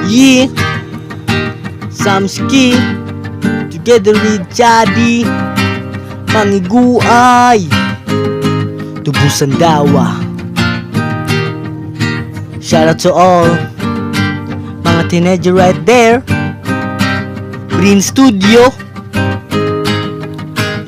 Yeah, Samski together with Chadi, Mangiguay, Tubusan Dawa. Shout out to all mga teenager right there. Green Studio.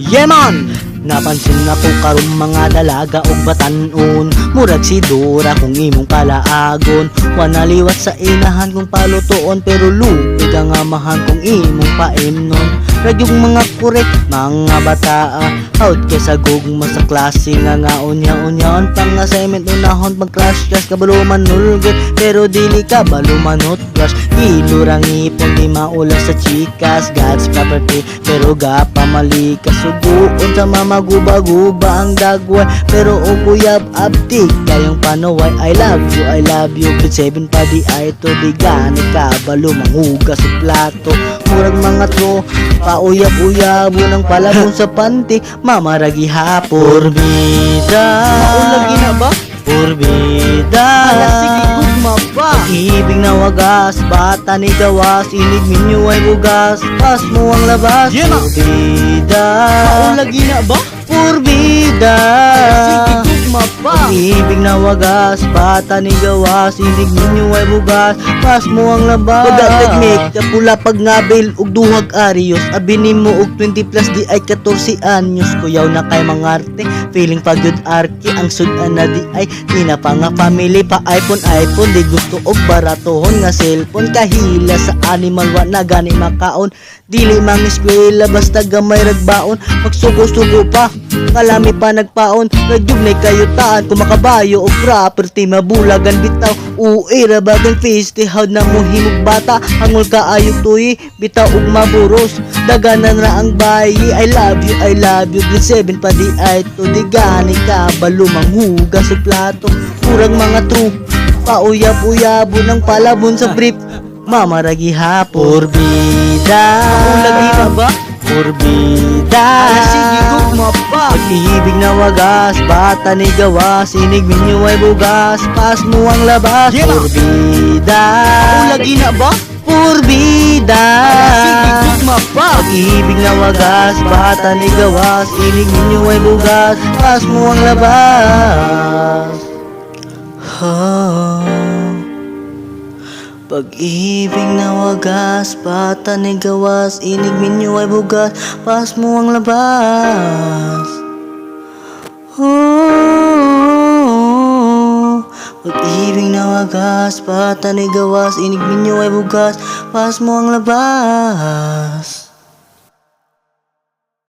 Yeah man! Napansin na ko karon mga dalaga og batan-on, murag si Dora kung imong palaagon. Wanaliwat sa inahan kung palutoon, pero lupig ang amahan kung imong paimnon. Ragyong mga kurek, mga bataa, out kay sa gugma sa klase nga unya-unyaon. Pang assignment unahon pag crash kabaluman nulgot, pero dili ka balumanot crush. Ilurang ipon di maulas sa chikas, God's property pero gapamali ka. Suguon sa maguba-guba ang dagway, pero ukuyab abdi kayong panuway. I love you, grade 7 pa di ay to di gani ka balumanghuga sa plato. Murag mga tro, pauyab-uyabo ng palabon sa panty, mamaragi hapon. Porbida, maulagi na ba? Porbida, sige gugma pa. Pag-ibig na wagas, bata ni gawas, inig minyo ay bugas, pas mo ang labas. Porbida, maulagi na ba? Porbida, sige gugma pa. Pag-ibig na wagas, bata ni gawas, inig minyo ay bugas, pas mo ang labas. Pagdatigmik, kapula pag ngabil, ug duhag arios, abini mo og 20 plus di ay 14 anyos. Kuyaw na kay mangarte, feeling pagod arki, ang sudan na di ay tina pa nga family pa iPhone, di gusto og baratohon nga cellphone. Kahila sa animal wa na gani makaon, dili mang eskwela basta gamay ragbaon. Magsugo-sugo pa, kalami pa nagpaon, nagyugnay kayo taan, kumakabayo og property mabulagan bitaw. Uy rabagang festival na mo himog bata, hangol kaayog tuyi bitaw og maburos, daganan ra ang bayi. I love you, grade 7 pa di ay to di gani ka balumanghuga sa plato. Murag mga true, pauyab-uyabo ng palabon sa brief, mamaragi hapon. Porbida, maulagi na ba? Porbida, sige gugma pa. Pag-ibig na wagas, bata ni gawas, inig minyo ay bugas, pas mo ang labas. Porbida, maulagi na ba? Porbida, sige gugma pa. Pag-ibig na wagas, bata ni gawas, inig minyo ay bugas, pas mo ang labas. Pag-ibig na wagas, bata ni gawas, inig minyo ay bugas, pas mo ang labas. Pag-ibig na wagas, bata ni gawas, inig minyo ay bugas, pas mo ang labas.